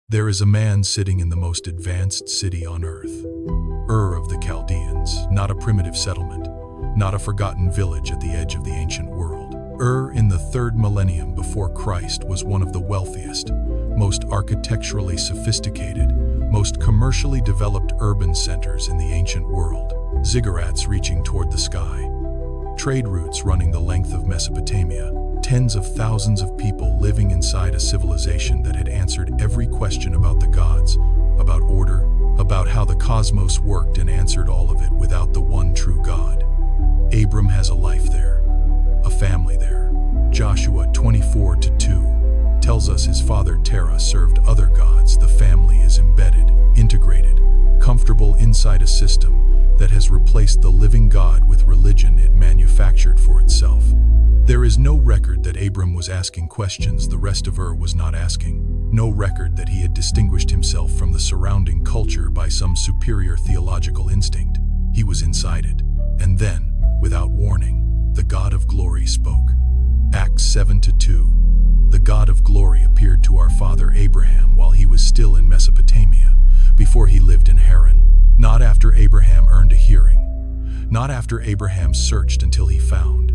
There is a man sitting in the most advanced city on earth, Ur of the Chaldeans, not a primitive settlement, not a forgotten village at the edge of the ancient world. Ur in the 3rd millennium before Christ was one of the wealthiest, most architecturally sophisticated, most commercially developed urban centers in the ancient world. Ziggurats reaching toward the sky, trade routes running the length of Mesopotamia, tens of thousands of people living inside a civilization that had answered every question about the gods, about order, about how the cosmos worked, and answered all of it without the one true God. Abram has a life there, a family there. Joshua 24:2 tells us his father Terah served other gods. The family is embedded, integrated, comfortable inside a system that has replaced the living God with religion it manufactured for itself. There is no record that Abram was asking questions the rest of Ur was not asking. No record that he had distinguished himself from the surrounding culture by some superior theological instinct. He was inside it. And then, without warning, the God of glory spoke. Acts 7:2. The God of glory appeared to our father Abraham while he was still in Mesopotamia, before he lived in Haran. Not after Abraham earned a hearing. Not after Abraham searched until he found.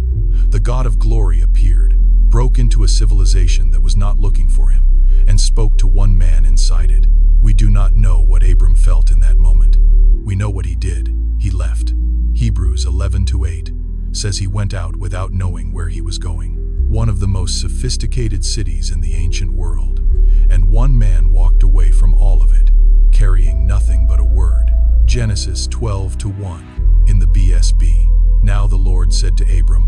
The God of glory appeared, broke into a civilization that was not looking for him, and spoke to one man inside it. We do not know what Abram felt in that moment. We know what he did. He left. Hebrews 11:8 says he went out without knowing where he was going. One of the most sophisticated cities in the ancient world, and one man walked away from all of it, carrying nothing but a word. Genesis 12:1 in the BSB. Now the Lord said to Abram,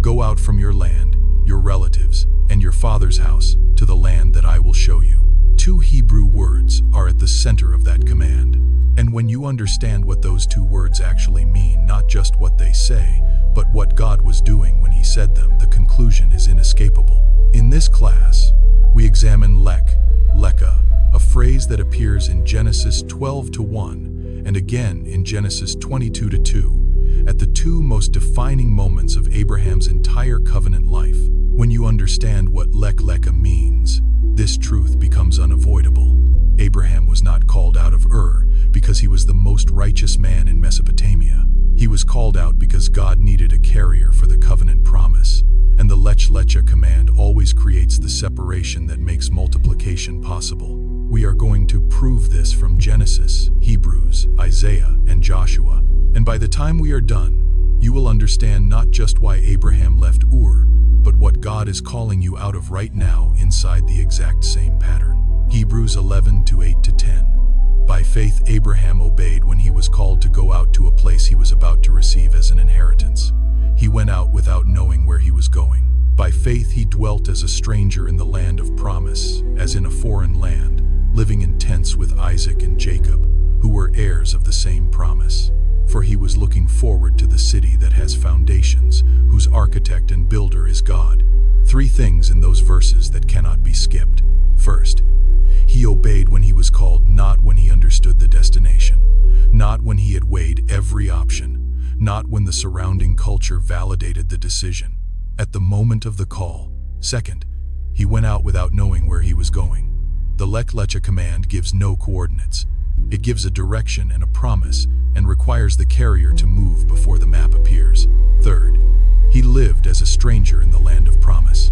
"Go out from your land, your relatives, and your father's house to the land that I will show you." 2 Hebrew words are at the center of that command. And when you understand what those 2 words actually mean, not just what they say, but what God was doing when he said them, the conclusion is inescapable. In this class, we examine Lech Lecha, a phrase that appears in Genesis 12:1 and again in Genesis 22:2. At the 2 most defining moments of Abraham's entire covenant life. When you understand what Lech Lecha means, this truth becomes unavoidable. Abraham was not called out of Ur because he was the most righteous man in Mesopotamia. He was called out because God needed a carrier for the covenant promise, and the Lech Lecha command always creates the separation that makes multiplication possible. We are going to prove this from Genesis, Hebrews, Isaiah, and Joshua. And by the time we are done, you will understand not just why Abraham left Ur, but what God is calling you out of right now inside the exact same pattern. Hebrews 11:8-10. By faith Abraham obeyed when he was called to go out to a place he was about to receive as an inheritance. He went out without knowing where he was going. By faith he dwelt as a stranger in the land of promise, as in a foreign land, living in tents with Isaac and Jacob, who were heirs of the same promise. For he was looking forward to the city that has foundations, whose architect and builder is God. 3 things in those verses that cannot be skipped. First, he obeyed when he was called, not when he understood the destination, not when he had weighed every option, not when the surrounding culture validated the decision. At the moment of the call. Second, he went out without knowing where he was going. The Lech Lecha command gives no coordinates. It gives a direction and a promise, and requires the carrier to move before the map appears. Third, he lived as a stranger in the land of promise.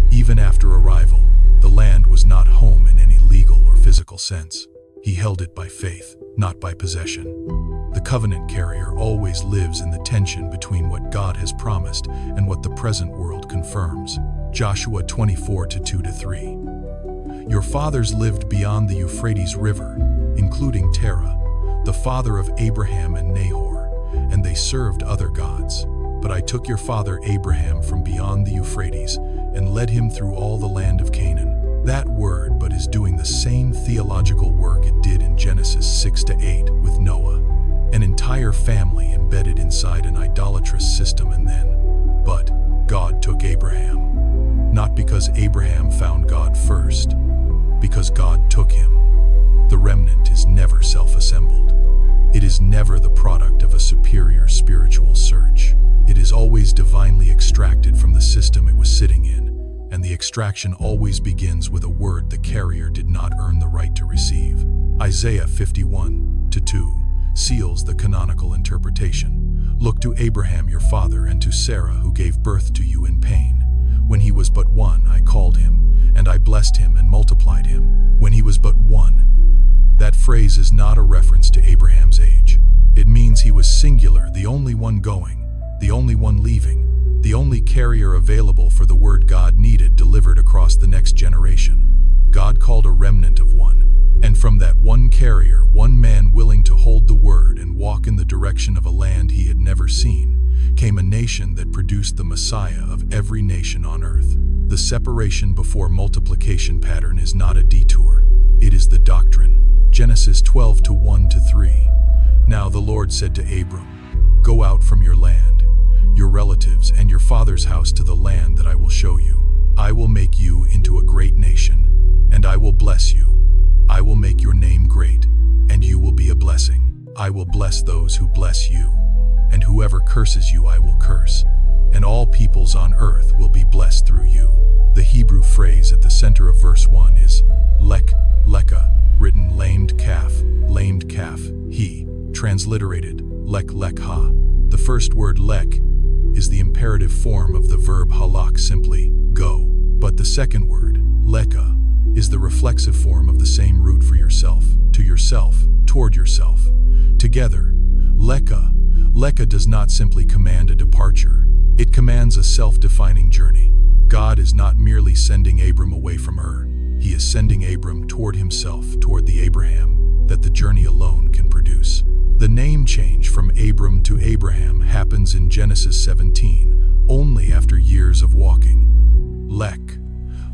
Even after arrival, the land was not home in any legal or physical sense. He held it by faith, not by possession. The covenant carrier always lives in the tension between what God has promised and what the present world confirms. Joshua 24:2-3. Your fathers lived beyond the Euphrates River, including Terah, the father of Abraham and Nahor, and they served other gods. But I took your father Abraham from beyond the Euphrates and led him through all the land of Canaan. That word "but" is doing the same theological work it did in Genesis 6-8 with Noah. An entire family embedded inside an idolatrous system, and then, but God took Abraham. Not because Abraham found God first, because God took him. The remnant is never self-assembled. It is never the product of a superior spiritual search. It is always divinely extracted from the system it was sitting in, and the extraction always begins with a word the carrier did not earn the right to Isaiah 51:2 seals the canonical interpretation. Look to Abraham your father and to Sarah who gave birth to you in pain. When he was but one, I called him, and I blessed him and multiplied him. When he was but one. That phrase is not a reference to Abraham's age. It means he was singular, the only one going, the only one leaving, the only carrier available for the word God needed delivered across the next generation. God called a remnant of one, and from that one carrier, one man willing to hold the word and walk in the direction of a land he had never seen, came a nation that produced the Messiah of every nation on earth. The separation before multiplication pattern is not a detour. It is the doctrine. Genesis 12:1-3. Now the Lord said to Abram, "Go out from your land, your relatives, and your father's house to the land that I will show you. I will make you into a great nation, and I will bless you. I will make your name great, and you will be a blessing. I will bless those who bless you, and whoever curses you I will curse, and all peoples on earth will be blessed through you." The Hebrew phrase at the center of verse 1 is Lech Lecha, written lamed calf, he, transliterated Lech Lecha. The first word lech is the imperative form of the verb halak, simply go, but the second word, lecha, is the reflexive form of the same root for yourself, to yourself, toward yourself. Together, lecha does not simply command a departure, it commands a self-defining journey. God is not merely sending Abram away from Ur, he is sending Abram toward himself, toward the Abraham that the journey alone can produce. The name change from Abram to Abraham happens in Genesis 17, only after years of walking.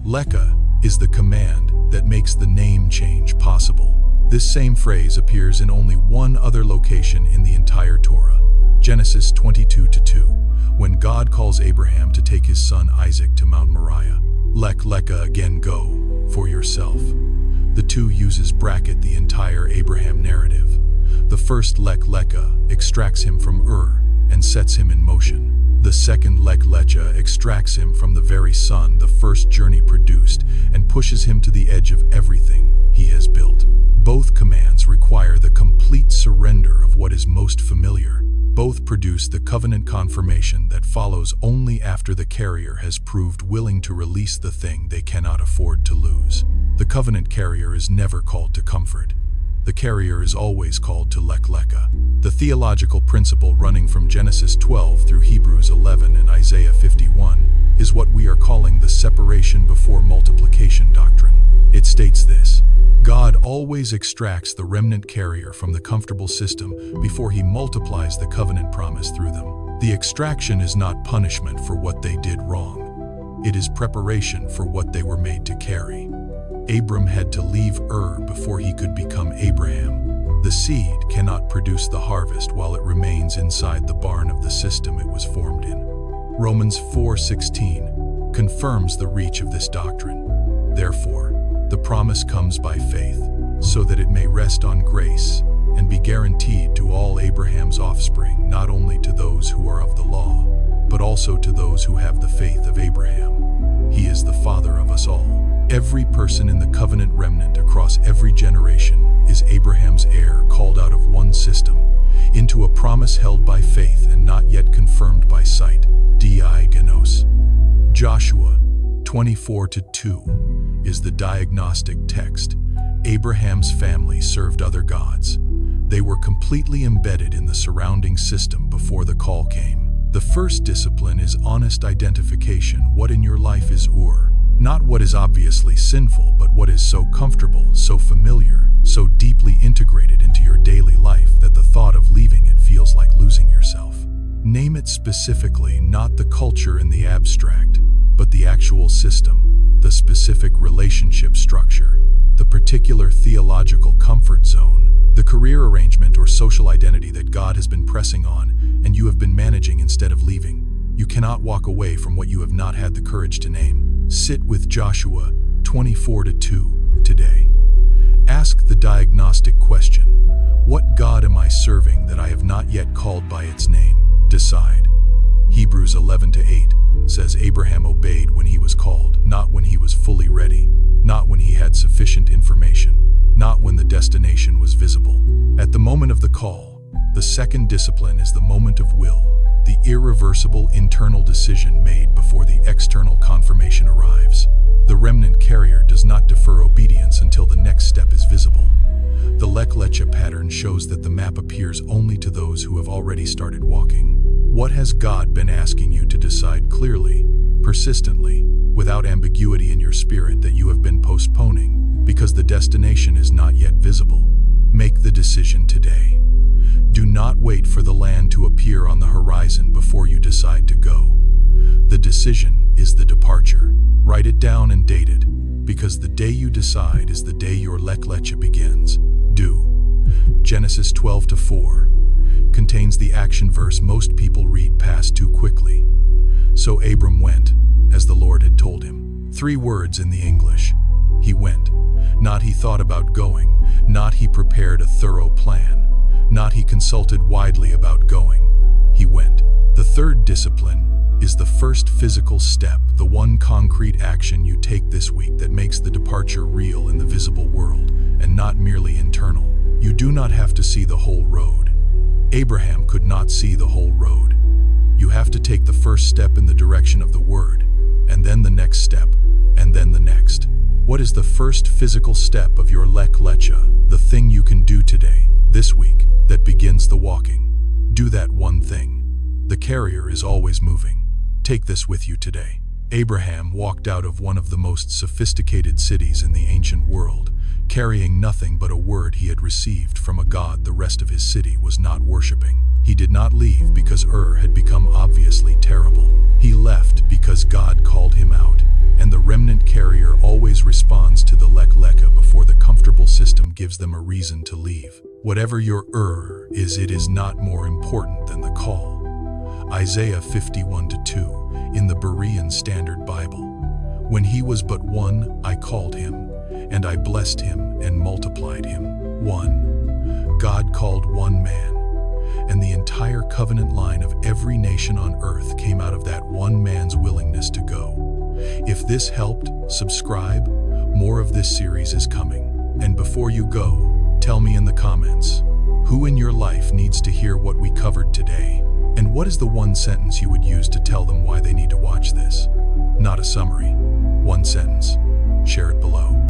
Lecha is the command that makes the name change possible. This same phrase appears in only one other location in the entire Torah, Genesis 22:2, when God calls Abraham to take his son Isaac to Mount Moriah. Lech Lecha, again go, for yourself. The two uses bracket the entire Abraham narrative. The first Lech Lecha extracts him from Ur and sets him in motion. The second Lech Lecha extracts him from the very son the first journey produced and pushes him to the edge of everything he has built. Both commands require the complete surrender of what is most familiar. Both produce the covenant confirmation that follows only after the carrier has proved willing to release the thing they cannot afford to lose. The covenant carrier is never called to comfort. The carrier is always called to Lech Lecha. The theological principle running from Genesis 12 through Hebrews 11 and Isaiah 51 is what we are calling the separation before multiplication doctrine. It states this: God always extracts the remnant carrier from the comfortable system before he multiplies the covenant promise through them. The extraction is not punishment for what they did wrong. It is preparation for what they were made to carry. Abram had to leave Ur before he could become Abraham. The seed cannot produce the harvest while it remains inside the barn of the system it was formed in. Romans 4:16 confirms the reach of this doctrine. Therefore, the promise comes by faith, so that it may rest on grace and be guaranteed to all Abraham's offspring, not only to those who are of the law, but also to those who have the faith of Abraham. He is the father of us all. Every person in the covenant remnant across every generation is Abraham's heir, called out of one system, into a promise held by faith and not yet confirmed by sight. Diagnose. Joshua 24:2 is the diagnostic text. Abraham's family served other gods. They were completely embedded in the surrounding system before the call came. The first discipline is honest identification. What in your life is Ur? Not what is obviously sinful, but what is so comfortable, so familiar, so deeply integrated into your daily life that the thought of leaving it feels like losing yourself. Name it specifically, not the culture in the abstract, but the actual system, the specific relationship structure, the particular theological comfort zone, the career arrangement or social identity that God has been pressing on and you have been managing instead of leaving. You cannot walk away from what you have not had the courage to name. Sit with Joshua 24:2 today. Ask the diagnostic question: what God am I serving that I have not yet called by its name? Decide. Hebrews 11:8 says Abraham obeyed when he was called, not when he was fully ready, not when he had sufficient information, not when the destination was visible. At the moment of the call, the second discipline is the moment of will, the irreversible internal decision made before the external confirmation arrives. The remnant carrier does not defer obedience until the next step is visible. The Lech Lecha pattern shows that the map appears only to those who have already started walking. What has God been asking you to decide clearly, persistently, without ambiguity in your spirit that you have been postponing because the destination is not yet visible? Make the decision today. Do not wait for the land to appear on the horizon before you decide to go. The decision is the departure. Write it down and date it, because the day you decide is the day your Lech Lecha begins. Do. Genesis 12-4 contains the action verse most people read past too quickly. So Abram went, as the Lord had told him. 3 words in the English. He went. Not he thought about going, not he prepared a thorough plan, not he consulted widely about going. He went. The third discipline is the first physical step, the one concrete action you take this week that makes the departure real in the visible world and not merely internal. You do not have to see the whole road. Abraham could not see the whole road. You have to take the first step in the direction of the word, and then the next step, and then the next. What is the first physical step of your Lech Lecha, the thing you can do today, this week, that begins the walking? Do that one thing. The carrier is always moving. Take this with you today. Abraham walked out of one of the most sophisticated cities in the ancient world, carrying nothing but a word he had received from a god the rest of his city was not worshipping. He did not leave because had become obviously terrible. He left because God called him out, and the remnant carrier always responds to the Lech Lecha before the comfortable system gives them a reason to leave. Whatever your is, it is not more important than the call. Isaiah 51-2 in the Berean Standard Bible. When he was but one, I called him, and I blessed him and multiplied him. 1. God called one man, and the entire covenant line of every nation on earth came out of that one man's willingness to go. If this helped, subscribe. More of this series is coming. And before you go, tell me in the comments, who in your life needs to hear what we covered today? And what is the one sentence you would use to tell them why they need to watch this? Not a summary. One sentence. Share it below.